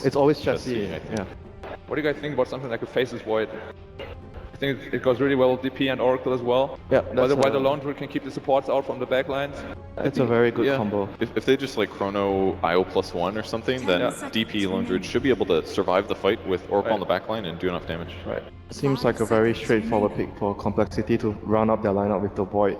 It's always chassis. Yeah. What do you guys think about something like a Faceless Void? I think it goes really well with DP and Oracle as well. Yeah, while the Lone Druid can keep the supports out from the backlines. It's a very good combo. If they just like chrono IO +1 or something, then DP Lone Druid should be able to survive the fight with Oracle on the backline and do enough damage. Right. Seems like a very straightforward pick for Complexity to round up their lineup with the Void.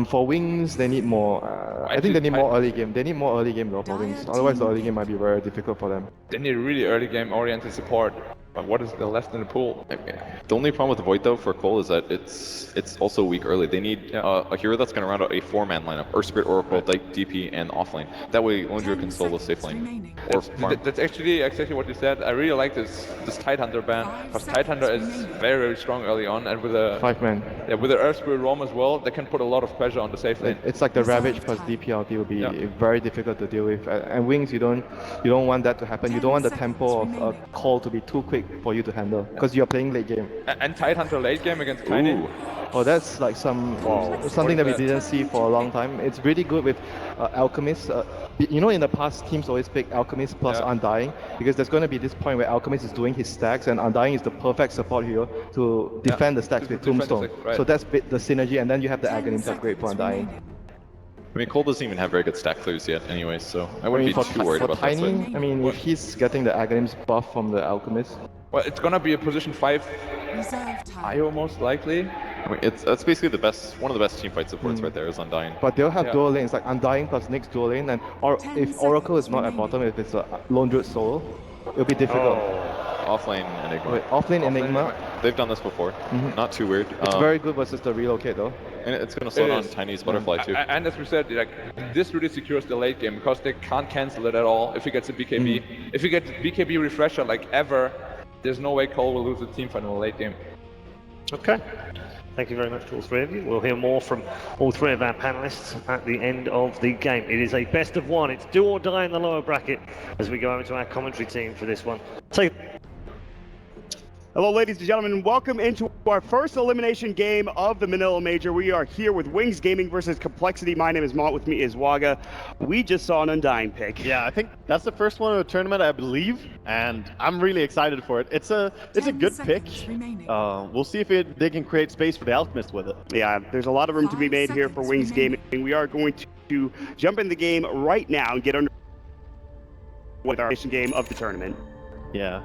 For Wings, they need more. I think they need more early game. They need more early game though for Wings. Otherwise, the early game might be very difficult for them. They need really early game oriented support. But what is the left in the pool? The only problem with the Void though for Cole is that it's also weak early. They need a hero that's going to round out a 4-man lineup: Earth Spirit, Oracle, Dyke, DP, and offlane. That way, Lone Druid can solo safe lane. Or farm. That's actually exactly what you said. I really like this Tidehunter ban because Tidehunter is very, very strong early on, and with a 5-man. Yeah, with the Earth Spirit Roam as well, they can put a lot of pressure on the safe lane. It's like the Ravage plus DP ulti will be very difficult to deal with. And Wings, you don't want that to happen. You don't want the tempo of a call to be too quick for you to handle because you're playing late game. And Tidehunter late game against Tiny. Oh, that's like something that we didn't see for a long time. It's really good with Alchemist. You know, in the past, teams always pick Alchemist plus Undying because there's going to be this point where Alchemist is doing his stacks and Undying is the perfect support hero to defend the stacks with Tombstone. So that's the synergy, and then you have the Aghanim's upgrade for Undying. I mean, Cole doesn't even have very good stack clues yet anyway, so I wouldn't be too worried about that. I mean, if he's getting the Aghanim's buff from the Alchemist. Well, it's gonna be a position 5 IO most likely. I mean, that's basically one of the best teamfight supports right there is Undying. But they'll have dual lanes, like Undying plus Nyx dual lane, and if Oracle is not at bottom, if it's a Lone Druid solo, it'll be difficult. Offlane Enigma. Wait, offlane Enigma? They've done this before. Not too weird. It's very good versus the relocate though. And it's going to slow down Tiny's Butterfly too. And as we said, like, this really secures the late game because they can't cancel it at all if he gets a BKB. If he gets BKB refresher like ever, there's no way Cole will lose the team fight in the late game. Okay. Thank you very much to all three of you. We'll hear more from all three of our panelists at the end of the game. It is a best of one. It's do or die in the lower bracket as we go over to our commentary team for this one. So, hello, ladies and gentlemen, and welcome into our first elimination game of the Manila Major. We are here with Wings Gaming versus Complexity. My name is Mont, with me is Waga. We just saw an Undying pick. Yeah, I think that's the first one of the tournament, I believe, and I'm really excited for it. It's a good pick. We'll see if they can create space for the Alchemist with it. Yeah, there's a lot of room to be made here for Wings Gaming. We are going to jump in the game right now and get under with our elimination game of the tournament. Yeah.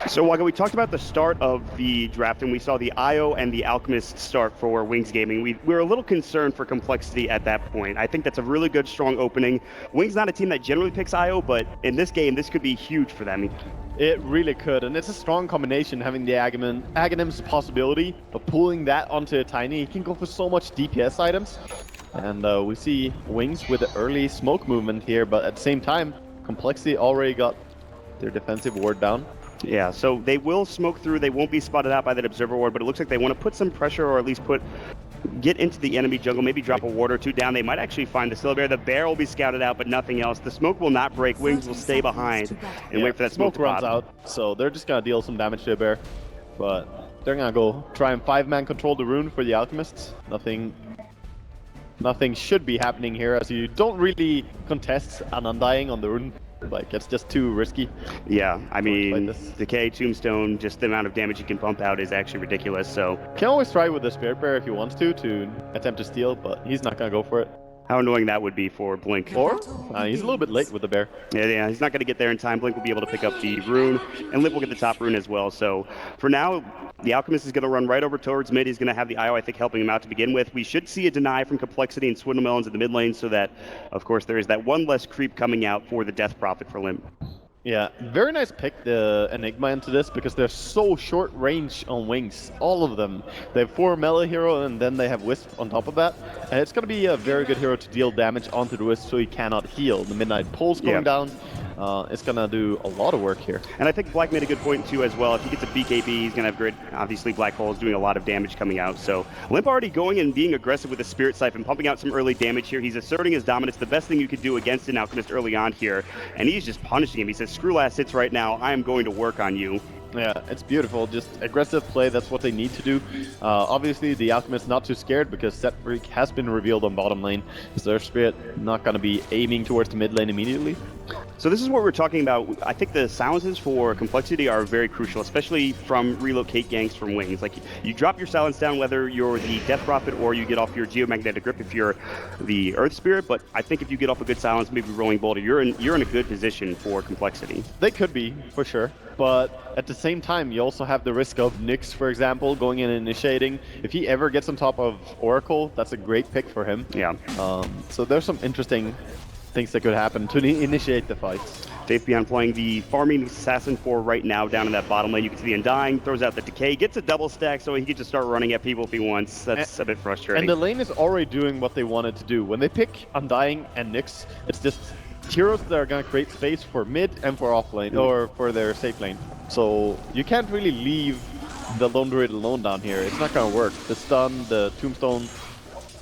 So, Waga, we talked about the start of the draft, and we saw the IO and the Alchemist start for Wings Gaming. We were a little concerned for Complexity at that point. I think that's a really good, strong opening. Wings not a team that generally picks IO, but in this game, this could be huge for them. It really could, and it's a strong combination having the Aghanim's possibility of pulling that onto a Tiny. He can go for so much DPS items, and we see Wings with the early smoke movement here, but at the same time, Complexity already got their defensive ward down. Yeah, so they will smoke through. They won't be spotted out by that observer ward, but it looks like they want to put some pressure, or at least get into the enemy jungle, maybe drop a ward or two down. They might actually find the Still Bear. The bear will be scouted out, but nothing else. The smoke will not break. Wings will stay behind and wait for that smoke to runs pop. out, so they're just gonna deal some damage to the bear. But they're gonna go try and 5-man control the rune for the Alchemists. Nothing should be happening here, as you don't really contest an Undying on the rune. Like, it's just too risky. Yeah, I mean, Decay, Tombstone, just the amount of damage you can pump out is actually ridiculous, so... Can always try with the Spirit Bear if he wants to attempt to steal, but he's not gonna go for it. How annoying that would be for Blink. Or, he's a little bit late with the bear. Yeah, he's not going to get there in time. Blink will be able to pick up the rune, and Lip will get the top rune as well. So, for now, the Alchemist is going to run right over towards mid. He's going to have the IO, I think, helping him out to begin with. We should see a deny from Complexity and Swindlemelons in the mid lane, so that, of course, there is that one less creep coming out for the Death Prophet for Limp. Yeah, very nice pick, the Enigma into this, because they're so short range on Wings, all of them. They have 4 melee hero, and then they have Wisp on top of that. And it's going to be a very good hero to deal damage onto the Wisp so he cannot heal. The Midnight Pulse going down. It's going to do a lot of work here. And I think Black made a good point, too, as well. If he gets a BKB, he's going to have great... Obviously, Black Hole is doing a lot of damage coming out. So, Limp already going and being aggressive with the Spirit Siphon, pumping out some early damage here. He's asserting his dominance, the best thing you could do against an Alchemist early on here. And he's just punishing him. He says, screw last hits right now. I am going to work on you. Yeah, it's beautiful. Just aggressive play, that's what they need to do. Obviously, the Alchemist not too scared because Set Freak has been revealed on bottom lane. So their Spirit not going to be aiming towards the mid lane immediately. So this is what we're talking about. I think the silences for Complexity are very crucial, especially from relocate ganks from wings. Like, you drop your silence down whether you're the Death Prophet or you get off your Geomagnetic Grip if you're the Earth Spirit, but I think if you get off a good silence, maybe Rolling Boulder, you're in a good position for Complexity. They could be, for sure. But at the same time, you also have the risk of Nyx, for example, going in and initiating. If he ever gets on top of Oracle, that's a great pick for him. Yeah. So there's some interesting things that could happen to initiate the fights. Dave Beyond playing the farming assassin for right now down in that bottom lane. You can see the Undying, throws out the Decay, gets a double stack so he can just start running at people if he wants. That's a bit frustrating. And the lane is already doing what they wanted to do. When they pick Undying and Nyx, it's just heroes that are going to create space for mid and for off lane, or for their safe lane. So you can't really leave the Lone Druid alone down here. It's not going to work. The stun, the tombstone,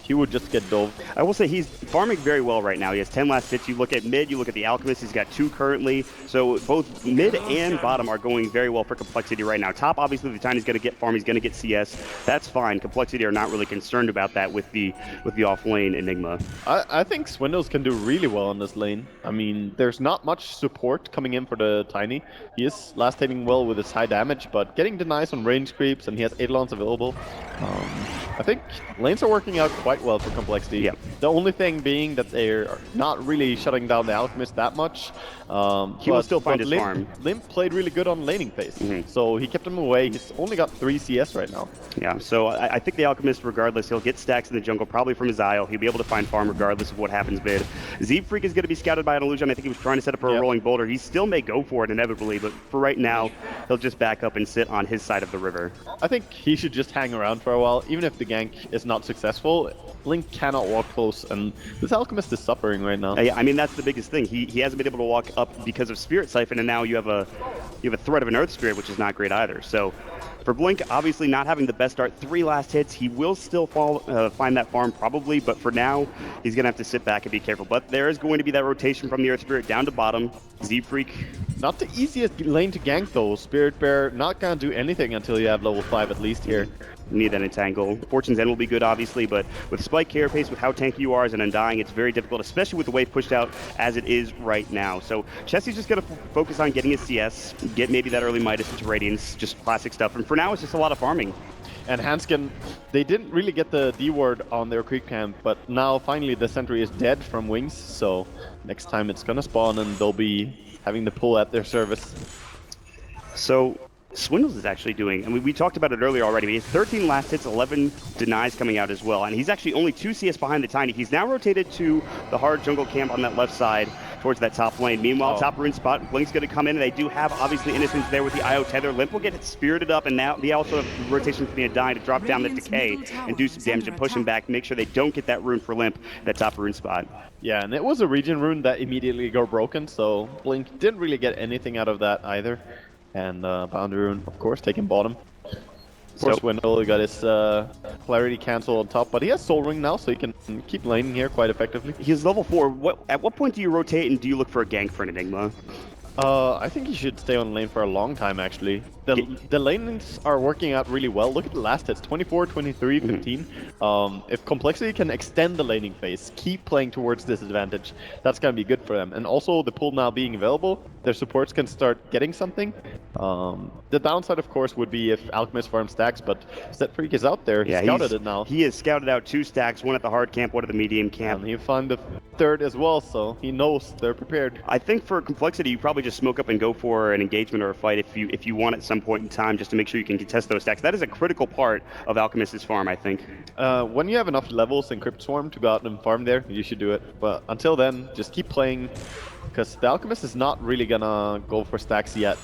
he would just get dove. I will say he's farming very well right now. He has 10 last hits. You look at mid, you look at the Alchemist, he's got 2 currently. So both mid and bottom are going very well for Complexity right now. Top, obviously, the Tiny's going to get farm, he's going to get CS. That's fine. Complexity are not really concerned about that with the off lane Enigma. I think Swindles can do really well on this lane. I mean, there's not much support coming in for the Tiny. He is last hitting well with his high damage, but getting denies on range creeps, and he has Eidolons available. I think lanes are working out quite well for Complexity. Yeah. The only thing being that they're not really shutting down the Alchemist that much. He will still find his farm. Limp played really good on laning phase, so he kept him away. He's only got 3 CS right now. Yeah, so I think the Alchemist, regardless, he'll get stacks in the jungle, probably from his Isle. He'll be able to find farm regardless of what happens mid. Freak is going to be scouted by an illusion. I think he was trying to set up for a rolling boulder. He still may go for it inevitably, but for right now, he'll just back up and sit on his side of the river. I think he should just hang around for a while, even if the gank is not successful. Blink cannot walk close, and this Alchemist is suffering right now. Yeah, I mean, that's the biggest thing. He hasn't been able to walk up because of Spirit Siphon, and now you have a threat of an Earth Spirit, which is not great either. So for Blink, obviously not having the best start, 3 last hits, he will still find that farm probably, but for now, he's going to have to sit back and be careful. But there is going to be that rotation from the Earth Spirit down to bottom. Freak. Not the easiest lane to gank though. Spirit Bear not going to do anything until you have level 5 at least here. Need that entangle. Fortune's End will be good, obviously, but with Spike Carapace, with how tanky you are as an Undying, it's very difficult, especially with the wave pushed out as it is right now. So Chessie's just going to focus on getting his CS, get maybe that early Midas into Radiance, just classic stuff. And for now, it's just a lot of farming. And Hanskin, they didn't really get the D ward on their creep camp, but now finally the sentry is dead from wings, so next time it's gonna spawn and they'll be having the pull at their service. So Swindles is actually doing, I mean, we talked about it earlier already, but he has 13 last hits, 11 denies coming out as well, and he's actually only 2 CS behind the Tiny. He's now rotated to the hard jungle camp on that left side towards that top lane. Meanwhile, top rune spot, Blink's going to come in, and they do have, obviously, Innocence there with the IO tether. Limp will get it spirited up, and now they also have rotation from the Undying to drop down the Decay and do some damage and push him back, make sure they don't get that rune for Limp, that top rune spot. Yeah, and it was a region rune that immediately got broken, so Blink didn't really get anything out of that either. And Boundary Rune, of course, taking bottom. Of course, Wendell got his Clarity cancel on top, but he has Soul Ring now, so he can keep laning here quite effectively. He's level 4. At what point do you rotate and do you look for a gank for an Enigma? I think he should stay on lane for a long time, actually. The lanes are working out really well. Look at the last hits, 24, 23, 15. If Complexity can extend the laning phase, keep playing towards this advantage, that's going to be good for them. And also, the pull now being available, their supports can start getting something. The downside, of course, would be if Alchemist farm stacks, but Set Freak is out there. He scouted it now. He has scouted out 2 stacks, one at the hard camp, one at the medium camp. And he found the third as well, so he knows they're prepared. I think for Complexity, you probably just smoke up and go for an engagement or a fight if you want at some point in time, just to make sure you can contest those stacks. That is a critical part of Alchemist's farm, I think. When you have enough levels in Crypt Swarm to go out and farm there, you should do it. But until then, just keep playing, because the Alchemist is not really gonna go for stacks yet.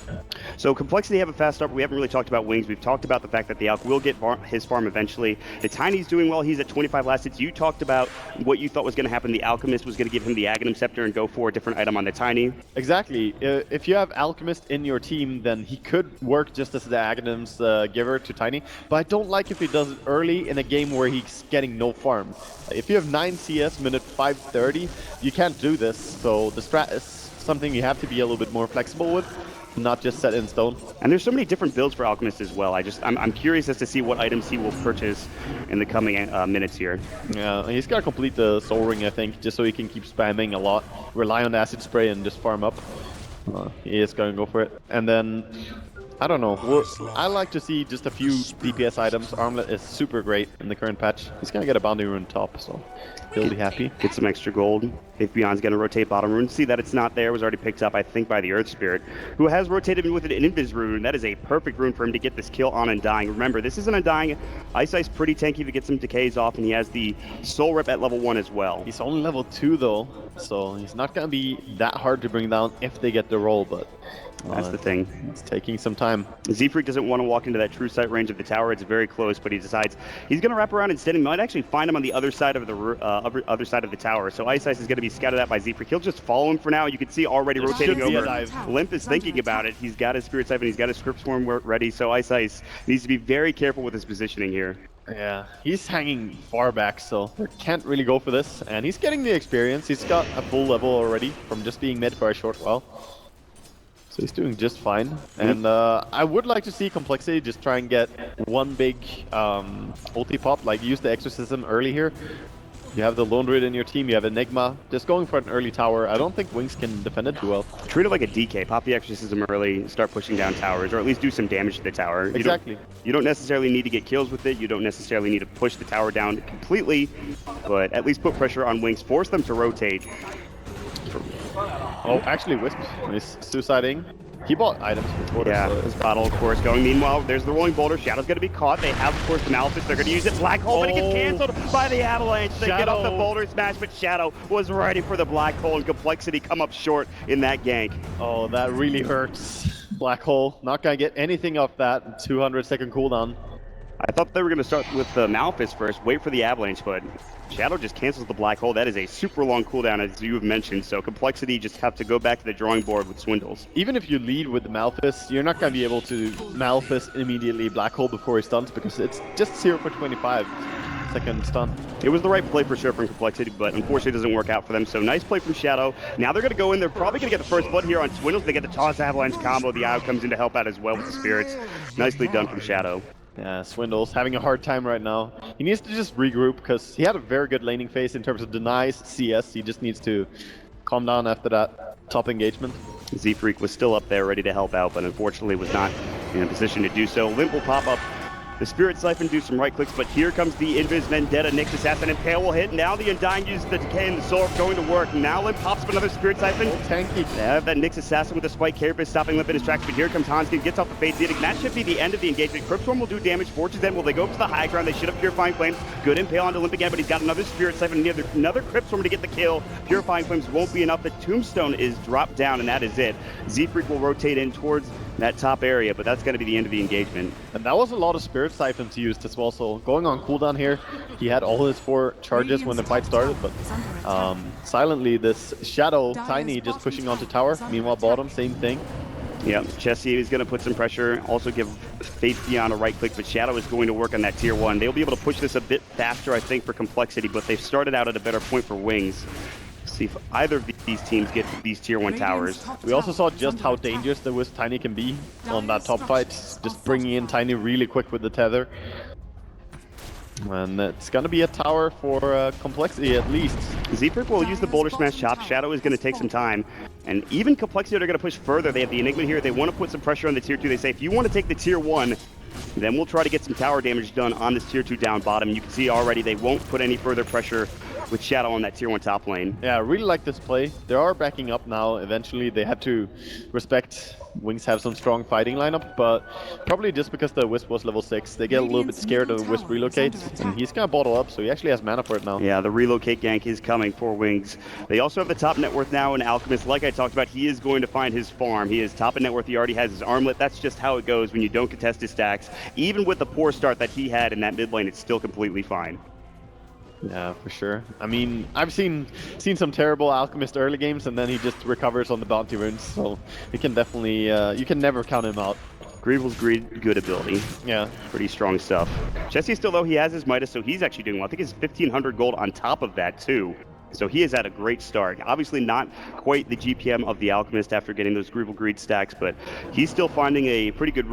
So Complexity have a fast start, but we haven't really talked about Wings. We've talked about the fact that the Alch will get his farm eventually. The Tiny's doing well. He's at 25 last hits. You talked about what you thought was going to happen. The Alchemist was going to give him the Aghanim Scepter and go for a different item on the Tiny. Exactly. If you have Alchemist in your team, then he could work just as the Aghanim's giver to Tiny. But I don't like if he does it early in a game where he's getting no farm. If you have 9 CS minute 5:30, you can't do this. So the strat is something you have to be a little bit more flexible with. not just set in stone. And there's so many different builds for Alchemist as well. I'm curious as to see what items he will purchase in the coming minutes here. Yeah, he's got to complete the Soul Ring, I think, just so he can keep spamming a lot, rely on the Acid Spray and just farm up. He is going to go for it. And then, I don't know, I like to see just a few DPS items. Armlet is super great in the current patch. He's going to get a Bounty Rune top, so he'll be happy. Get some extra gold. If Beyond's going to rotate bottom rune, see that it's not there. It was already picked up, I think, by the Earth Spirit, who has rotated with an Invis rune. That is a perfect rune for him to get this kill on Undying. Remember, this is an Undying. Ice pretty tanky to get some decays off, and he has the Soul Rip at level 1 as well. He's only level 2 though, so he's not going to be that hard to bring down if they get the roll, but that's the thing. It's taking some time. Z-Freak doesn't want to walk into that true sight range of the tower. It's very close, but he decides he's going to wrap around instead. He might actually find him on the other side of the other side of the tower. So Ice is going to be scouted out by Z-Freak. He'll just follow him for now. You can see already rotating over. Limp is thinking about it. He's got his Spirit Siphon. He's got his Script Swarm ready. So Ice needs to be very careful with his positioning here. Yeah, he's hanging far back, so they can't really go for this. And he's getting the experience. He's got a full level already from just being mid for a short while. So he's doing just fine. And I would like to see Complexity just try and get one big ulti pop, like use the Exorcism early here. You have the Lone Druid in your team, you have Enigma, just going for an early tower. I don't think Wings can defend it too well. Treat it like a DK, pop the Exorcism early, start pushing down towers, or at least do some damage to the tower. Exactly. You don't necessarily need to get kills with it, you don't necessarily need to push the tower down completely, but at least put pressure on Wings, force them to rotate. Oh, actually Wisp is suiciding. He bought items before. Yeah, so his bottle, of course, going. Meanwhile, there's the rolling boulder. Shadow's going to be caught. They have, of course, the Malefice. They're going to use it. Black hole, but it gets canceled by the avalanche. They get off the boulder smash, but Shadow was ready for the black hole, and Complexity come up short in that gank. Oh, that really hurts. Black hole, not going to get anything off that 200-second cooldown. I thought they were going to start with the Malefice first, wait for the avalanche, but Shadow just cancels the black hole. That is a super long cooldown, as you have mentioned, so Complexity just have to go back to the drawing board with Swindles. Even if you lead with the Malefice, you're not going to be able to Malefice immediately black hole before he stuns, because it's just 0 for 25-second stun. It was the right play for sure from Complexity, but unfortunately it doesn't work out for them, so nice play from Shadow. Now they're going to go in, they're probably going to get the first blood here on Swindles. They get the Toss Avalanche combo, the Io comes in to help out as well with the Spirits. Nicely done from Shadow. Yeah, Swindle's having a hard time right now. He needs to just regroup because he had a very good laning phase in terms of denies, CS. He just needs to calm down after that top engagement. Z-Freak was still up there ready to help out, but unfortunately was not in a position to do so. Limp will pop up. The Spirit Siphon do some right clicks, but here comes the Invis Vendetta. Nyx Assassin and Pale will hit. Now the Undying uses the Decay and the Soul going to work. Now Limp pops up another Spirit Siphon. Tanky. They have that Nyx Assassin with the Spike Carapace stopping Limp in his tracks, but here comes Hanskin, gets off the Fate's Edict. That should be the end of the engagement. Cryptstorm will do damage. Fortune's End, will they go up to the high ground? They should have Purifying Flames. Good Impale onto Limp again, but he's got another Spirit Siphon, another Cryptstorm to get the kill. Purifying Flames won't be enough. The Tombstone is dropped down, and that is it. Z-Freak will rotate in towards that top area, but that's going to be the end of the engagement. And that was a lot of Spirit Siphons used as well, so going on cooldown here, he had all his 4 charges when the fight started, but silently this Shadow Tiny just pushing onto tower. Meanwhile bottom, same thing. Yeah, Chessie is going to put some pressure, also give Faith Beyond a right click, but Shadow is going to work on that tier 1. They'll be able to push this a bit faster, I think, for Complexity, but they've started out at a better point for Wings. See if either of these teams get these tier 1 towers. We also saw just how dangerous the Wisp Tiny can be on that top fight, just bringing in Tiny really quick with the tether. And it's gonna be a tower for Complexity at least. Z-Freak will use the Boulder Smash chop. Shadow is going to take some time. And even Complexity are going to push further. They have the Enigma here. They want to put some pressure on the tier 2. They say, if you want to take the tier 1, then we'll try to get some tower damage done on this tier 2 down bottom. You can see already they won't put any further pressure with Shadow on that tier 1 top lane. Yeah, I really like this play. They are backing up now. Eventually they had to respect Wings have some strong fighting lineup, but probably just because the Wisp was level 6, they get a little bit scared of the Wisp relocate, and he's gonna bottle up, so he actually has mana for it now. Yeah, the relocate gank is coming for Wings. They also have the top net worth now in Alchemist. Like I talked about, he is going to find his farm. He is top in net worth. He already has his armlet. That's just how it goes when you don't contest his stacks. Even with the poor start that he had in that mid lane, it's still completely fine. Yeah, for sure. I mean, I've seen some terrible Alchemist early games, and then he just recovers on the bounty runes, so you can definitely, you can never count him out. Greedful's good ability. Yeah. Pretty strong stuff. Chessie still, though, he has his Midas, so he's actually doing well. I think it's 1,500 gold on top of that, too. So he has had a great start. Obviously not quite the GPM of the Alchemist after getting those Greeble Greed stacks, but he's still finding a pretty good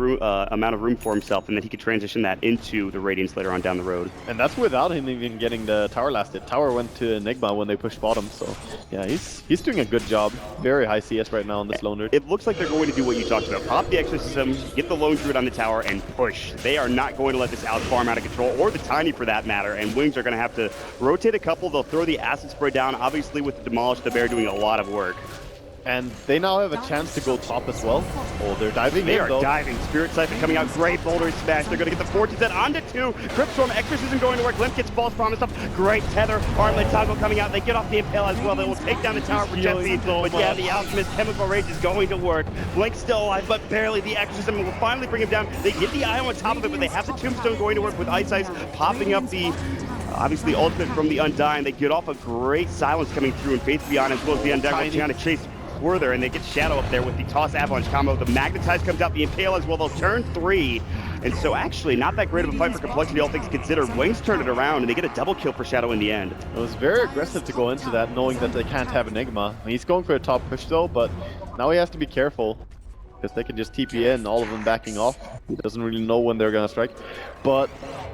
amount of room for himself, and that he could transition that into the Radiance later on down the road. And that's without him even getting the tower last hit. Tower went to Enigma when they pushed bottom, so yeah, he's doing a good job. Very high CS right now on this Lone Druid. It looks like they're going to do what you talked about. Pop the Exorcism, get the Lone Druid on the tower, and push. They are not going to let this out farm out of control, or the Tiny for that matter, and Wings are going to have to rotate a couple. They'll throw the Acid Spray down, obviously with the Demolish the Bear doing a lot of work. And they now have a chance to go top as well. Oh, they're diving They in, are though. diving. Spirit Siphon coming out. Great Boulder Smash. They're going to get the Fortune Set onto 2. Cryptstorm Exorcism going to work. Limp gets False Promise up. Great Tether. Armlet Toggle coming out. They get off the Impale as well. They will take down the tower for Jesse. But yeah, the Alchemist Chemical Rage is going to work. Blink still alive, but barely. The Exorcism will finally bring him down. They get the Eye on top of it, but they have the Tombstone going to work with Ice popping up the obviously ultimate from the Undying. They get off a great silence coming through, and Faith Beyond as well as the Undying trying to chase further, and they get Shadow up there with the Toss Avalanche combo. The Magnetize comes out, the Impale as well. They'll turn 3. And so actually not that great of a fight for Complexity, all things considered. Wings turn it around, and they get a double kill for Shadow in the end. It was very aggressive to go into that, knowing that they can't have Enigma. I mean, he's going for a top push though, but now he has to be careful, because they can just TP in, all of them backing off. He doesn't really know when they're gonna strike. But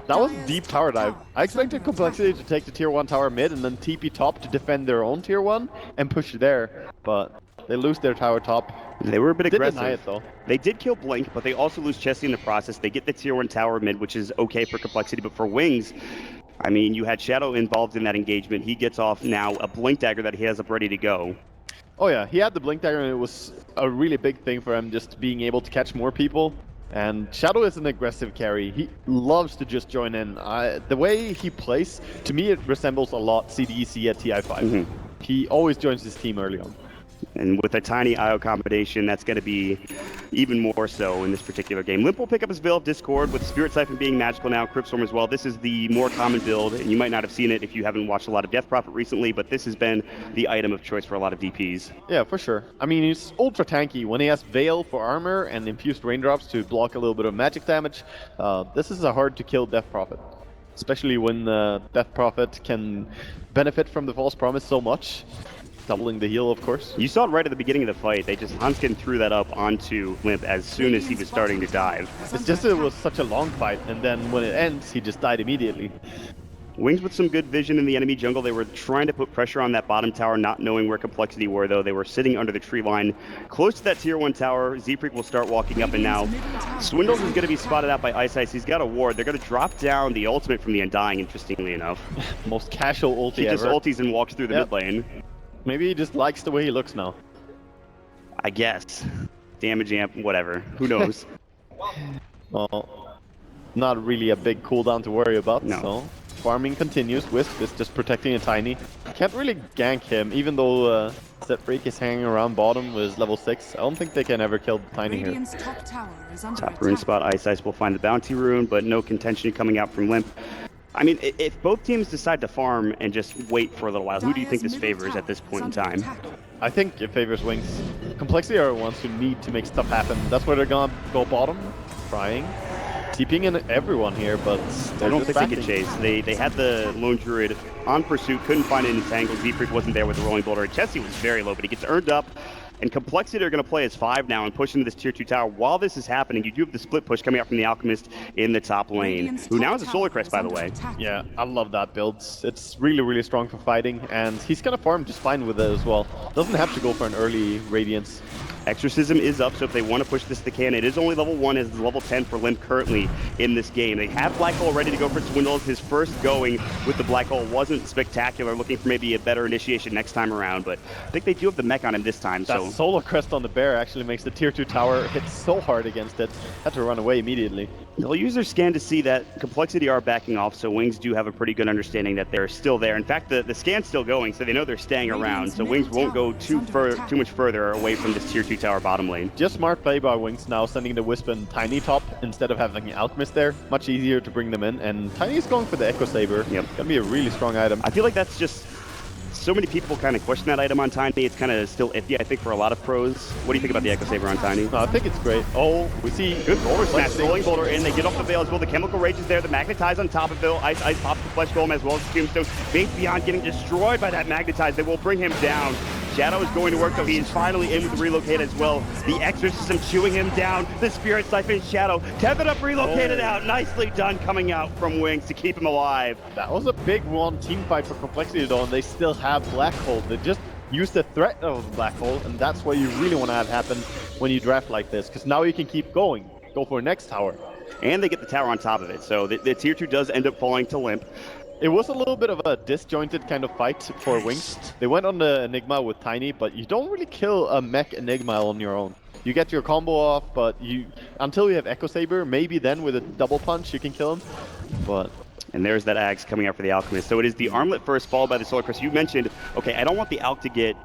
that was a deep tower dive. I expected Complexity to take the tier 1 tower mid and then TP top to defend their own tier 1 and push there, but they lose their tower top. They were a bit aggressive. Deny it, though. They did kill Blink, but they also lose Chessie in the process. They get the tier 1 tower mid, which is okay for Complexity, but for Wings, I mean, you had Shadow involved in that engagement. He gets off now a Blink Dagger that he has up ready to go. Oh yeah, he had the Blink Dagger and it was a really big thing for him, just being able to catch more people. And Shadow is an aggressive carry. He loves to just join in. The way he plays, to me it resembles a lot CDEC at TI5. He always joins his team early on. And with a tiny IO combination, that's going to be even more so in this particular game. Limp will pick up his Veil of Discord with Spirit Siphon being magical now, Cryptstorm as well. This is the more common build, and you might not have seen it if you haven't watched a lot of Death Prophet recently, but this has been the item of choice for a lot of DPs. Yeah, for sure. I mean, he's ultra tanky. When he has Veil for armor and Infused Raindrops to block a little bit of magic damage, this is a hard to kill Death Prophet. Especially when Death Prophet can benefit from the False Promise so much. Doubling the heal, of course. You saw it right at the beginning of the fight. They just Hanskin threw that up onto Limp as soon as he was starting to dive. It's just it was such a long fight, and then when it ends, he just died immediately. Wings with some good vision in the enemy jungle. They were trying to put pressure on that bottom tower, not knowing where Complexity were, though. They were sitting under the tree line, close to that tier 1 tower. Zfreak will start walking up, and now Swindles is going to be spotted out by Ice. He's got a ward. They're going to drop down the ultimate from the Undying, interestingly enough. Most casual ulti He just ever. ultis and walks through the mid lane. Maybe he just likes the way he looks now. I guess. Damage amp, whatever. Who knows? Well, not really a big cooldown to worry about, No. so farming continues. Wisp is just protecting a Tiny. Can't really gank him, even though Zfreak is hanging around bottom with level 6. I don't think they can ever kill Tiny here. Top tower is under Top rune spot, Ice will find the bounty rune, but no contention coming out from Limp. I mean, if both teams decide to farm and just wait for a little while, who do you think this favors at this point in time? I think it favors Wings. Complexity are the ones who need to make stuff happen. That's where they're gonna go bottom, trying. TPing in everyone here, but I don't think they could chase. They had the Lone Druid on pursuit, couldn't find an entangle. Zfreak wasn't there with the Rolling Boulder. Chessie was very low, but he gets earned up. And Complexity are going to play as 5 now and push into this tier 2 tower. While this is happening, you do have the split push coming out from the Alchemist in the top lane, who now has a Solar Crest, by the way. Yeah, I love that build. It's really, really strong for fighting, and he's going to farm just fine with it as well. Doesn't have to go for an early Radiance. Exorcism is up, so if they want to push this, they can. It is only level 1, it's level 10 for Limp currently in this game. They have Black Hole ready to go for Swindles. His first going with the Black Hole wasn't spectacular, looking for maybe a better initiation next time around, but I think they do have the mech on him this time. That Solar Crest on the bear actually makes the tier 2 tower hit so hard against it. Had to run away immediately. They'll use their scan to see that Complexity are backing off, so Wings do have a pretty good understanding that they're still there. In fact, the scan's still going, so they know they're staying around, so Wings won't go too much further away from this tier 2 tower bottom lane. Just smart play by Wings now, sending the Wisp and Tiny top instead of having Alchemist there. Much easier to bring them in, and Tiny's going for the Echo Saber. Yep. Gonna be a really strong item. I feel like that's just so many people kind of question that item on Tiny. It's kind of still iffy, I think, for a lot of pros. What do you think about the Echo Saber on Tiny? No, I think it's great. Oh, we see Good boulder smash, rolling boulder in. They get off the veil as well. The chemical rage is there. The magnetize on top of Bill. Ice pops the flesh golem as well as the tombstone. Faith Beyond getting destroyed by that magnetize. They will bring him down. Shadow is going to work, though. He is finally in with the relocate as well. The exorcism chewing him down. The spirit siphon Shadow tethered up, relocated out. Nicely done coming out from Wings to keep him alive. That was a big one team fight for Complexity though, and they still have Black Hole. They just use the threat of the Black Hole, and that's what you really want to have happen when you draft like this, because now you can keep going. Go for next tower. And they get the tower on top of it, so the tier 2 does end up falling to Limp. It was a little bit of a disjointed kind of fight for Wings. They went on the Enigma with Tiny, but you don't really kill a mech Enigma on your own. You get your combo off, but until you have Echo Saber, maybe then with a double punch you can kill him. But and there's that Ags coming out for the Alchemist. So it is the Armlet first, followed by the Solar Crest. You mentioned, okay, I don't want the Alch to get,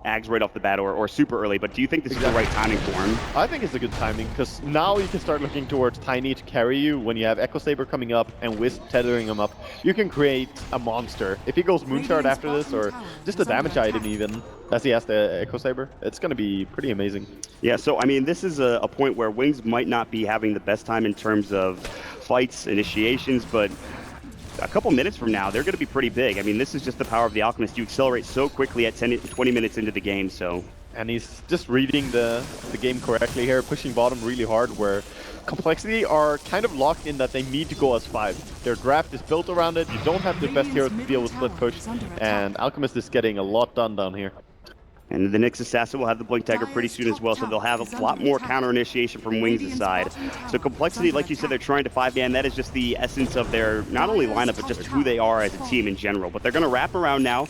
Ags right off the bat or super early, but do you think this is the right timing for him? I think it's a good timing, because now you can start looking towards Tiny to carry you when you have Echo Saber coming up and Wisp tethering him up. You can create a monster. If he goes Moonshard after this, or just a damage item even, as he has the Echo Saber, it's going to be pretty amazing. Yeah, so I mean, this is a point where Wings might not be having the best time in terms of fights, initiations, but a couple minutes from now, they're going to be pretty big. I mean, this is just the power of the Alchemist. You accelerate so quickly at 20 minutes into the game, so... And he's just reading the game correctly here, pushing bottom really hard, where Complexity are kind of locked in that they need to go as 5. Their draft is built around it. You don't have the best hero to deal with split push, and Alchemist is getting a lot done down here. And the Nyx Assassin will have the Blink Dagger pretty soon as well, so they'll have a lot more counter initiation from Wings' side. So Complexity, like you said, they're trying to 5-man. That is just the essence of their, not only lineup, but just who they are as a team in general. But they're going to wrap around now.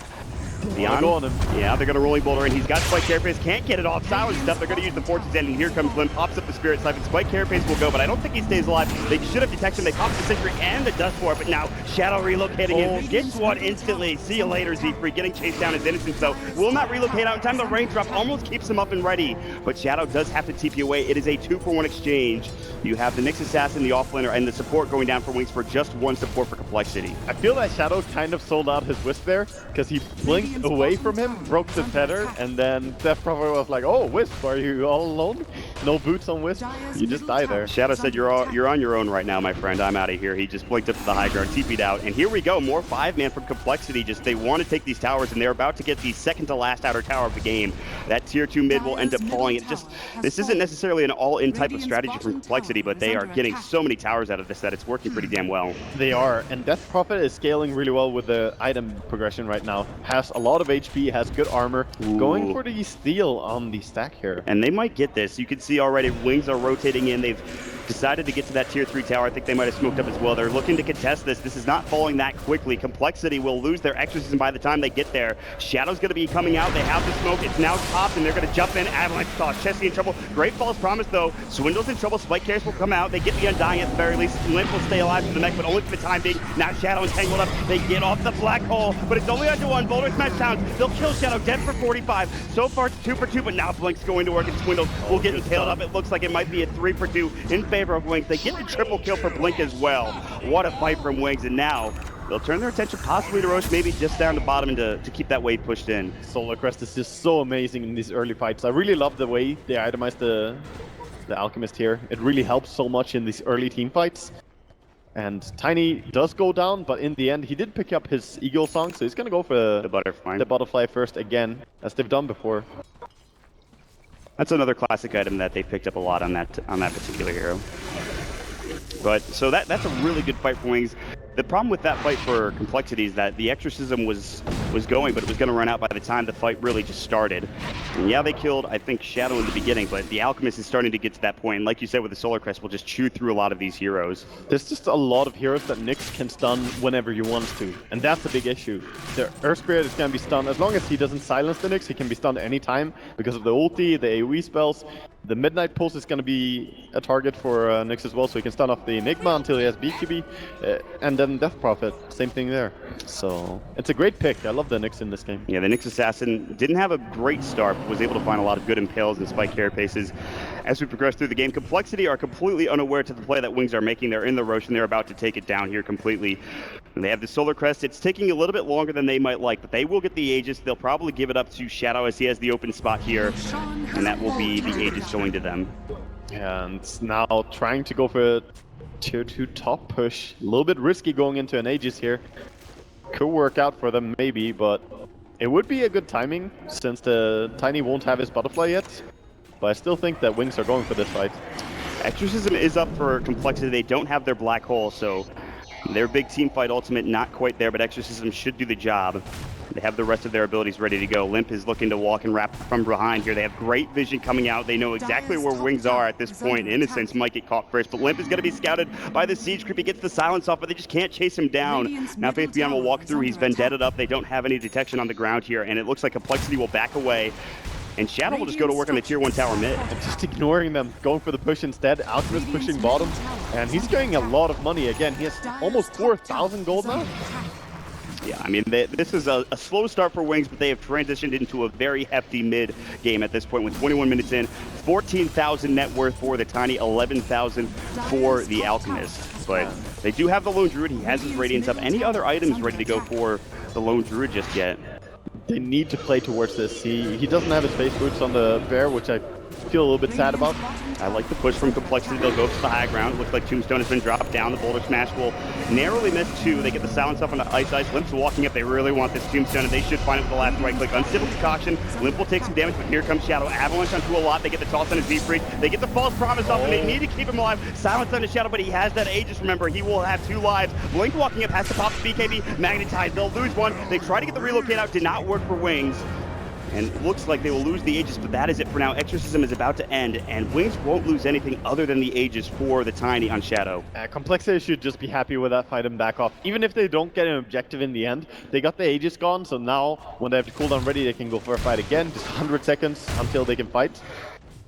Beyond. Go on him. Yeah, they're going to rolling boulder in. He's got Spike Carapace, can't get it off. Silence stuff. They're going to use the Fortune's End, and here comes Limp. Pops up the Spirit Siphon. Spike Carapace will go, but I don't think he stays alive. They should have detected him. They popped the Sentry and the Dust War, but now Shadow relocating in. Gets one instantly. See you later, Z-Free. Getting chased down is Innocence, though. Will not relocate out in time. The range drop almost keeps him up and ready, but Shadow does have to TP away. It is a 2-for-1 exchange. You have the Nyx Assassin, the offlaner, and the support going down for Wings for just one support for Complexity. I feel that Shadow kind of sold out his Wisp there, because he blinked away from him, broke the tether, and then Death Prophet was like, oh, Wisp, are you all alone? No boots on Wisp? You just die there. Shadow said, you're on your own right now, my friend. I'm out of here. He just blinked up to the high ground, TP'd out, and here we go. More 5-man from Complexity. Just they want to take these towers, and they're about to get the second to last outer tower of the game. That tier 2 mid will end up falling. This isn't necessarily an all-in type of strategy from Complexity, but they are getting so many towers out of this that it's working pretty damn well. They are, and Death Prophet is scaling really well with the item progression right now. Has a lot of HP, has good armor. Ooh. Going for the steal on the stack here. And they might get this. You can see already Wings are rotating in. They've decided to get to that tier 3 tower. I think they might have smoked up as well. They're looking to contest this. This is not falling that quickly. Complexity will lose their exorcism by the time they get there. Shadow's going to be coming out. They have the smoke. It's now topped, and they're going to jump in. Avalanche toss. Chessie in trouble. Great Falls promise, though. Swindle's in trouble. Spike Carriers will come out. They get the Undying at the very least. Limp will stay alive for the mech, but only for the time being. Now Shadow is tangled up. They get off the black hole, but it's only under 1. Boulder Smash Sounds. They'll kill Shadow dead for 45. So far, it's 2 for 2, but now Blink's going to work, and Swindle will get impaled up. It looks like it might be a 3 for 2 in favor of Wings. They get the triple kill for Blink as well. What a fight from Wings, and now they'll turn their attention possibly to Roche, maybe just down the bottom to keep that wave pushed in. Solar Crest is just so amazing in these early fights. I really love the way they itemize the Alchemist here. It really helps so much in these early team fights. And Tiny does go down, but in the end he did pick up his Eagle song, so he's gonna go for the butterfly. The butterfly first again, as they've done before. That's another classic item that they picked up a lot on that particular hero. But so that's a really good fight for Wings. The problem with that fight for Complexity is that the exorcism was going, but it was going to run out by the time the fight really just started. And yeah, they killed, I think, Shadow in the beginning, but the Alchemist is starting to get to that point. And like you said, with the Solar Crest, we'll just chew through a lot of these heroes. There's just a lot of heroes that Nyx can stun whenever you want to, and that's the big issue. The Earth Spirit is going to be stunned. As long as he doesn't silence the Nyx, he can be stunned anytime because of the ulti, the AoE spells. The Midnight Pulse is going to be a target for Nyx as well, so he can stun off the Enigma until he has BQB. And then Death Prophet, same thing there. So it's a great pick. I love the Nyx in this game. Yeah, the Nyx Assassin didn't have a great start, but was able to find a lot of good impales and spike carapaces. As we progress through the game, Complexity are completely unaware to the play that Wings are making. They're in the Roche, and they're about to take it down here completely. And they have the Solar Crest. It's taking a little bit longer than they might like, but they will get the Aegis. They'll probably give it up to Shadow as he has the open spot here, and that will be the Aegis going to them. And now trying to go for a tier 2 top push. A little bit risky going into an Aegis here. Could work out for them maybe, but it would be a good timing since the Tiny won't have his butterfly yet. But I still think that Wings are going for this fight. Exorcism is up for Complexity. They don't have their black hole, so their big team fight ultimate not quite there, but Exorcism should do the job. They have the rest of their abilities ready to go. Limp is looking to walk and wrap from behind here. They have great vision coming out. They know exactly where Wings are at this point. Innocence might get caught first, but Limp is going to be scouted by the Siege Creep. He gets the silence off, but they just can't chase him down. Now Faith Beyond will walk through. He's vendetted up. They don't have any detection on the ground here, and it looks like Complexity will back away. And Shadow will just go to work on the tier 1 tower mid. And just ignoring them, going for the push instead. Alchemist pushing bottom, and he's getting a lot of money again. He has almost 4,000 gold now. Yeah, I mean, this is a slow start for Wings, but they have transitioned into a very hefty mid game at this point with 21 minutes in. 14,000 net worth for the Tiny, 11,000 for the Alchemist. But they do have the Lone Druid. He has his Radiance up. Any other items ready to go for the Lone Druid just yet? They need to play towards this. He doesn't have his face boots on the bear, which I feel a little bit sad about. I like the push from Complexity. They'll go to the high ground. Looks like Tombstone has been dropped down. The Boulder Smash will narrowly miss 2. They get the silence up on the Ice. Limp's walking up. They really want this Tombstone, and they should find it with the last right click. Unstable Concoction. Limp will take some damage, but here comes Shadow. Avalanche onto a lot. They get the toss on his V-Freak. They get the False Promise off, and they need to keep him alive. Silence on the Shadow, but he has that Aegis, remember. He will have 2 lives. Blink walking up has to pop the BKB. Magnetized. They'll lose 1. They try to get the relocate out. Did not work for Wings. And it looks like they will lose the Aegis, but that is it for now. Exorcism is about to end, and Wings won't lose anything other than the Aegis for the Tiny on Shadow. Complexity should just be happy with that fight and back off. Even if they don't get an objective in the end, they got the Aegis gone, so now when they have the cooldown ready, they can go for a fight again. Just 100 seconds until they can fight.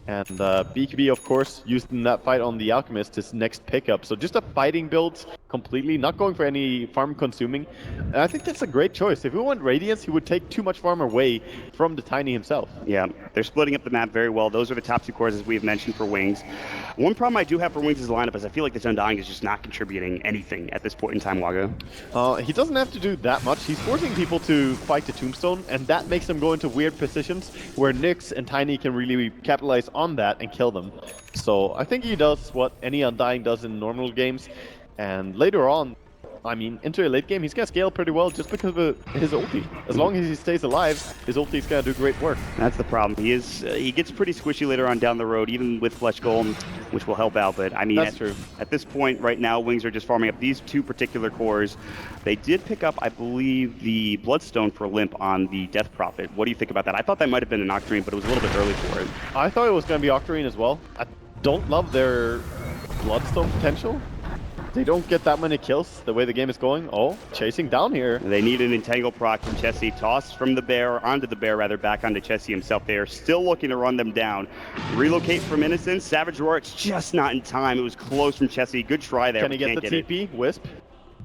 And BKB, of course, used in that fight on the Alchemist, his next pickup. So just a fighting build completely, not going for any farm consuming. And I think that's a great choice. If he went Radiance, he would take too much farm away from the Tiny himself. Yeah, they're splitting up the map very well. Those are the top 2 cores, as we've mentioned, for Wings. One problem I do have for Wings' lineup is I feel like this Undying is just not contributing anything at this point in time, Wago. He doesn't have to do that much. He's forcing people to fight the Tombstone, and that makes them go into weird positions where Nyx and Tiny can really capitalize on that and kill them. So I think he does what any Undying does in normal games, and later on, I mean, into a late game, he's gonna scale pretty well just because of his ulti. As long as he stays alive, his ulti is gonna do great work. That's the problem. He gets pretty squishy later on down the road, even with Flesh Golem, which will help out. But I mean, That's true. At this point right now, Wings are just farming up these 2 particular cores. They did pick up, I believe, the Bloodstone for Limp on the Death Prophet. What do you think about that? I thought that might have been an Octarine, but it was a little bit early for it. I thought it was gonna be Octarine as well. I don't love their Bloodstone potential. They don't get that many kills the way the game is going. Oh, chasing down here. They need an Entangle proc from Chessie. Toss from the bear, onto the bear rather, back onto Chessie himself. They are still looking to run them down. Relocate from Innocence. Savage Roar, it's just not in time. It was close from Chessie. Good try there. Can he get the TP? Wisp.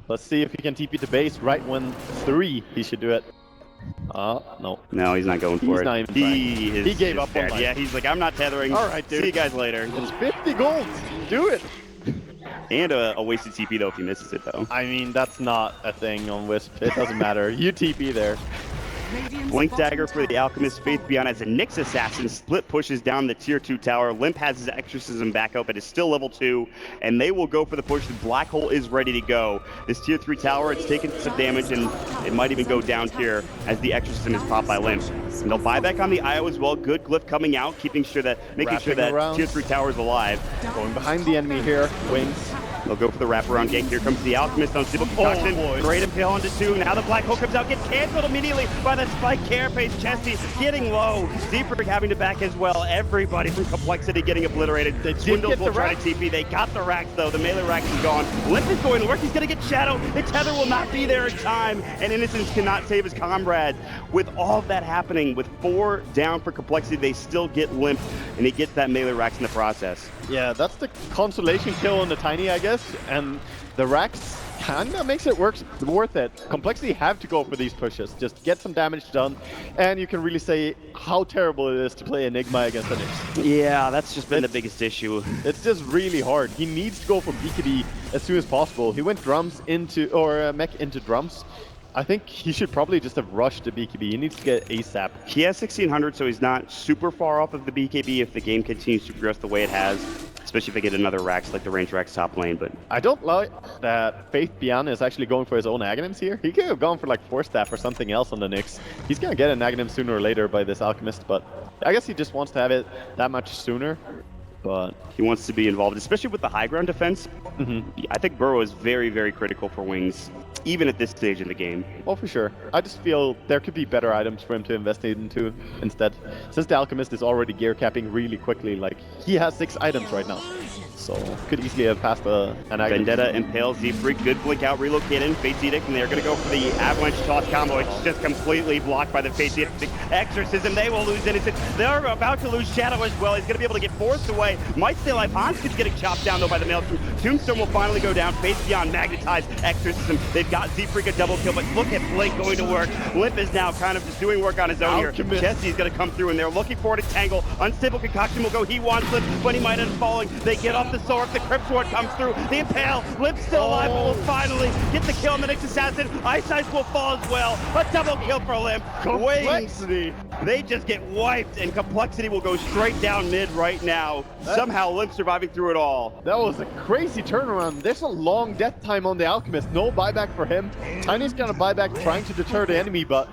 Let's see if he can TP to base right when 3 he should do it. No. No, he's not going for it. Not even He gave up on life. Yeah, he's like, I'm not tethering. All right, dude. See you guys later. It's 50 gold. Do it. And a wasted TP, though, if he misses it, though. I mean, that's not a thing on Wisp. It doesn't matter. You TP there. Blink Dagger for the Alchemist. Faith Beyond as a Nyx Assassin. Split pushes down the tier 2 tower. Limp has his Exorcism back up. It is still level 2, and they will go for the push. The Black Hole is ready to go. This tier 3 tower, it's taken some damage, and it might even go down here as the Exorcism is popped by Limp. And they'll buy back on the IO as well. Good glyph coming out, making sure that tier 3 tower is alive. Going behind the enemy here. Wings. They'll go for the wraparound gank. Here comes the Alchemist on Stable Concoction. Great impale onto 2. Now the Black Hole comes out, gets canceled immediately by the Spike Carapace. Chessie getting low. Deeper having to back as well. Everybody from Complexity getting obliterated. Swindles will try to TP. They got the racks though. The melee racks is gone. Limp is going to work. He's going to get Shadow. The tether will not be there in time. And Innocence cannot save his comrade. With all of that happening, with 4 down for Complexity, they still get Limp. And he gets that melee racks in the process. Yeah, that's the consolation kill on the Tiny, I guess. And the racks kinda makes it worth it. Complexity have to go for these pushes, just get some damage done, and you can really say how terrible it is to play Enigma against the Nyx. Yeah, that's just been the biggest issue. It's just really hard. He needs to go for BKB as soon as possible. He went drums into, or mech into drums. I think he should probably just have rushed the BKB. He needs to get ASAP. He has 1600, so he's not super far off of the BKB if the game continues to progress the way it has, especially if they get another Rax like the range Rax top lane. But I don't like that Faith Bian is actually going for his own Aghanims here. He could have gone for like Force Staff or something else on the Nyx. He's gonna get an Aghanim sooner or later by this Alchemist, but I guess he just wants to have it that much sooner. But he wants to be involved, especially with the high ground defense. I think Burrow is very, very critical for Wings, even at this stage in the game. Oh, for sure. I just feel there could be better items for him to invest into instead. Since the Alchemist is already gear capping really quickly, like, he has 6 items right now. So, could easily have passed an Aghanim. Vendetta impales Z-Freak, good blink out, relocate in, Fate's Edict, and they're going to go for the Avalanche Toss combo. It's just completely blocked by the Fate's Edict. Exorcism, they will lose Innocent. They're about to lose Shadow as well. He's going to be able to get forced away. Might stay alive. Hanskin's getting chopped down, though, by the Maelstrom. Tombstone will finally go down. Fate's Beyond, magnetized Exorcism. They've got Z-Freak a double kill, but look at Blink going to work. Limp is now kind of just doing work on his own here. Jesse's going to come through, and they're looking for it to tangle. Unstable Concoction will go. He wants Limp, but he might end up falling. They get off the sword. The Crypt Sword comes through. The Impale. Limp's still alive, but will finally get the kill on the next assassin. Ice Ice will fall as well. A double kill for Limp. Complexity. They just get wiped, and Complexity will go straight down mid right now. Somehow Limp surviving through it all. That was a crazy turnaround. There's a long death time on the Alchemist. No buyback for him. Tiny's gonna buy back trying to deter the enemy, but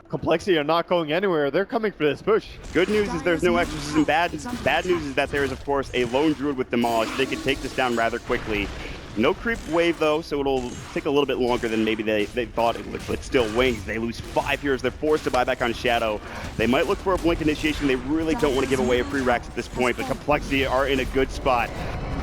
Complexity are not going anywhere. They're coming for this push. Good news is there's no Exorcism. Bad news is that there is, of course, a lone Druid with Demolish. They can take this down rather quickly. No creep wave, though, so it'll take a little bit longer than maybe they thought it would. But still, Wings, they lose 5 heroes. They're forced to buy back on Shadow. They might look for a Blink initiation. They really don't want to give away a free Rax at this point, but Complexity are in a good spot.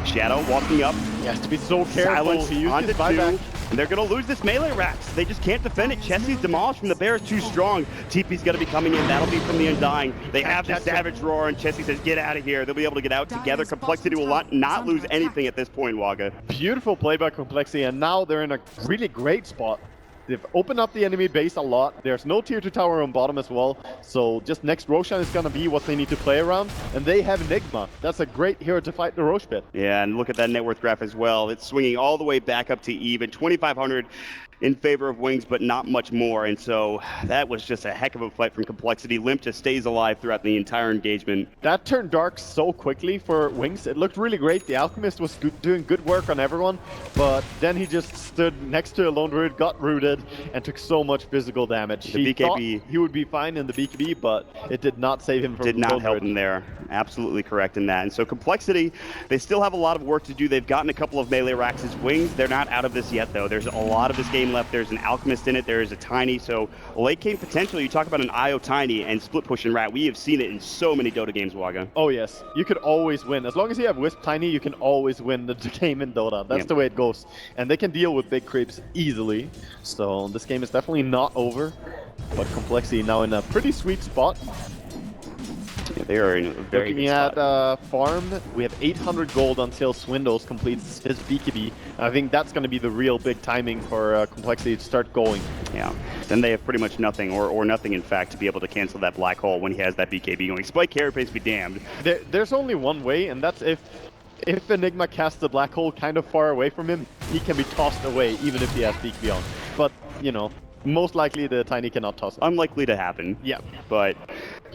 Shadow walking up. He has to be so careful. Silence He used onto his 2. buyback. And they're going to lose this melee Rax. They just can't defend it. Chessie's demolished from the Bear is too strong. TP's going to be coming in. That'll be from the Undying. They have the Savage Roar, and Chessie says, get out of here. They'll be able to get out together. Complexity will not lose anything at this point, Waga. Beautiful play by Complexity, and now they're in a really great spot. They've opened up the enemy base a lot. There's no tier 2 tower on bottom as well. So just next Roshan is going to be what they need to play around. And they have Enigma. That's a great hero to fight the Roche pit. Yeah, and look at that net worth graph as well. It's swinging all the way back up to even. 2,500 in favor of Wings, but not much more. And so that was just a heck of a fight from Complexity. Limp just stays alive throughout the entire engagement. That turned dark so quickly for Wings. It looked really great. The Alchemist was doing good work on everyone, but then he just stood next to a lone druid, got rooted, and took so much physical damage. The he BKB thought he would be fine in the BKB, but it did not save him from did the not lone help druid. him there. Absolutely correct in that. And so Complexity, they still have a lot of work to do. They've gotten a couple of melee Raxes. Wings, they're not out of this yet, though. There's a lot of this game left. There's an Alchemist in it. There is a Tiny. So late game potential. You talk about an IO Tiny and split push and Rat. We have seen it in so many Dota games, Waga. Oh yes, you could always win. As long as you have Wisp Tiny, you can always win the game in Dota. That's the way it goes. And they can deal with big creeps easily. So this game is definitely not over. But Complexity now in a pretty sweet spot. Yeah, they are in a very Looking good at spot. farm, we have 800 gold until Swindles completes his BKB. I think that's going to be the real big timing for Complexity to start going. Yeah. Then they have pretty much nothing, or nothing, in fact, to be able to cancel that black hole when he has that BKB going. Spike carry pace be damned. There's only one way, and that's if Enigma casts the black hole kind of far away from him, he can be tossed away even if he has BKB on. But, you know, most likely the Tiny cannot toss him. Unlikely to happen. Yeah. But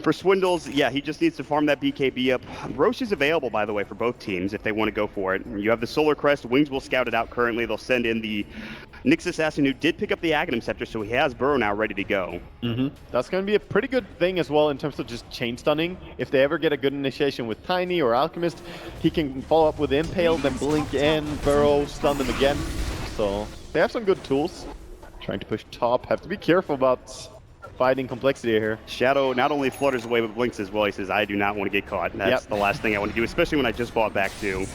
for Swindles, yeah, he just needs to farm that BKB up. Roche is available, by the way, for both teams if they want to go for it. You have the Solar Crest. Wings will scout it out currently. They'll send in the Nyx Assassin, who did pick up the Aghanim Scepter, so he has Burrow now ready to go. That's going to be a pretty good thing as well in terms of just chain stunning. If they ever get a good initiation with Tiny or Alchemist, he can follow up with Impale, then blink in, Burrow, stun them again. So they have some good tools. Trying to push top. Have to be careful about fighting Complexity here. Shadow not only flutters away but blinks as well. He says, I do not want to get caught. That's the last thing I want to do, especially when I just bought back too.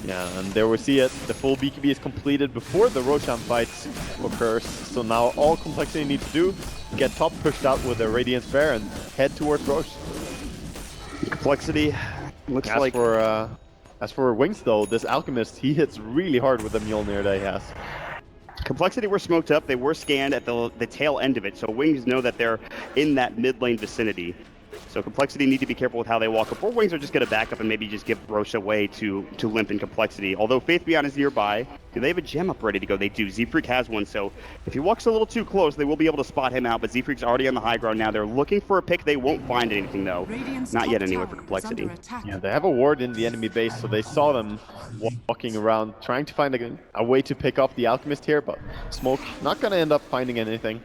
Yeah, and there we see it. The full BKB is completed before the Roshan fight occurs. So now all Complexity needs to do, get top pushed out with a Radiance Bear and head towards Roche. Complexity looks like... As for Wings though, this Alchemist, he hits really hard with the Mjolnir that he has. Complexity were smoked up. They were scanned at the tail end of it, so Wings know that they're in that mid lane vicinity. So Complexity need to be careful with how they walk up. Or Wings are just going to back up and maybe just give Roche away to Limp and Complexity. Although Faith Beyond is nearby. Do they have a gem up ready to go? They do. Z-Freak has one, so if he walks a little too close, they will be able to spot him out. But Z-Freak's already on the high ground now. They're looking for a pick. They won't find anything, though. Not yet, anyway, for Complexity. Yeah, they have a ward in the enemy base, so they saw them walking around, trying to find a way to pick up the Alchemist here, but Smoke not going to end up finding anything.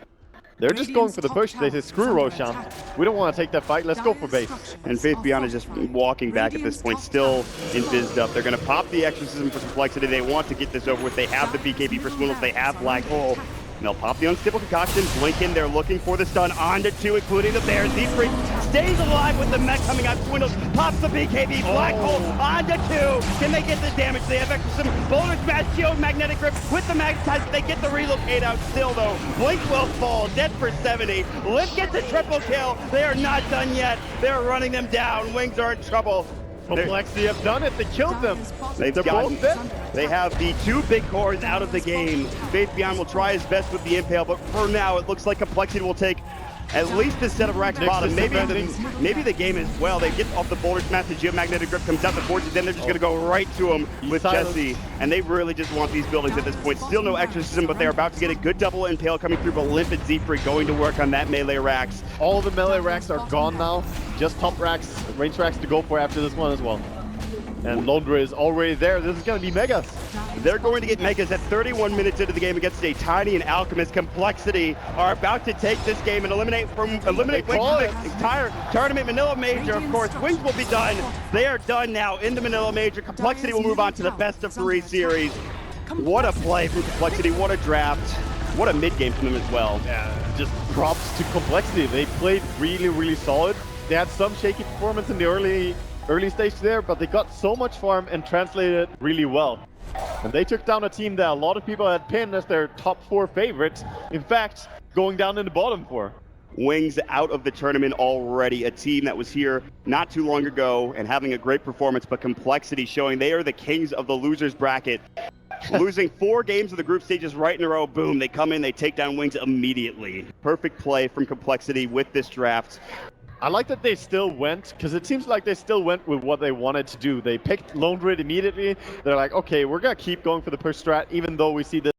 They're just going for the push. They say, screw Roshan. We don't want to take that fight. Let's go for base. And Faith Beyond is just walking back at this point, still invised up. They're going to pop the Exorcism for Complexity. They want to get this over with. They have the BKB for Swindles. They have Black Hole. And they'll pop the Unstable Concoction. Blink in. They're looking for the stun onto 2, including the Bear. Z-Freak stays alive with the mech coming out. Swindles pops the BKB. Black Hole onto 2. Can they get the damage? They have Exorcism. Boulder Smash, Shield, Magnetic Grip with the Magnetize. They get the relocate out still, though. Blink will fall. Dead for 70. Limp gets a triple kill. They are not done yet. They're running them down. Wings are in trouble. Complexity have done it. They killed them. They're both dead. They have the 2 big cores out of the game. Faith Beyond will try his best with the Impale, but for now, it looks like Complexity will take at least this set of racks bottom. Maybe the game as well. They get off the Boulder Smash, the Geomagnetic Grip comes out the fortune, then they're just going to go right to him with Jesse. And they really just want these buildings at this point. Still no Exorcism, but they're about to get a good double Impale coming through, but Limp and Z-Freak going to work on that melee racks. All the melee racks are gone now. Just top racks, range racks to go for after this one as well. And Londra is already there. This is going to be Megas. They're going to get Megas at 31 minutes into the game against a Tiny and Alchemist. Complexity are about to take this game and eliminate Wings from the entire tournament. Manila Major, of course. Wings will be done. They are done now in the Manila Major. Complexity will move on to the best of 3 series. What a play from Complexity. What a draft. What a mid-game from them as well. Yeah, just props to Complexity. They played really, really solid. They had some shaky performance in the early stage there, but they got so much farm and translated it really well. And they took down a team that a lot of people had pinned as their top 4 favorites. In fact, going down in the bottom 4. Wings out of the tournament already, a team that was here not too long ago and having a great performance, but Complexity showing they are the kings of the losers bracket. Losing 4 games of the group stages right in a row, boom, they come in, they take down Wings immediately. Perfect play from Complexity with this draft. I like that they still went, because it seems like they still went with what they wanted to do. They picked Lone Grid immediately. They're like, okay, we're going to keep going for the push strat, even though we see this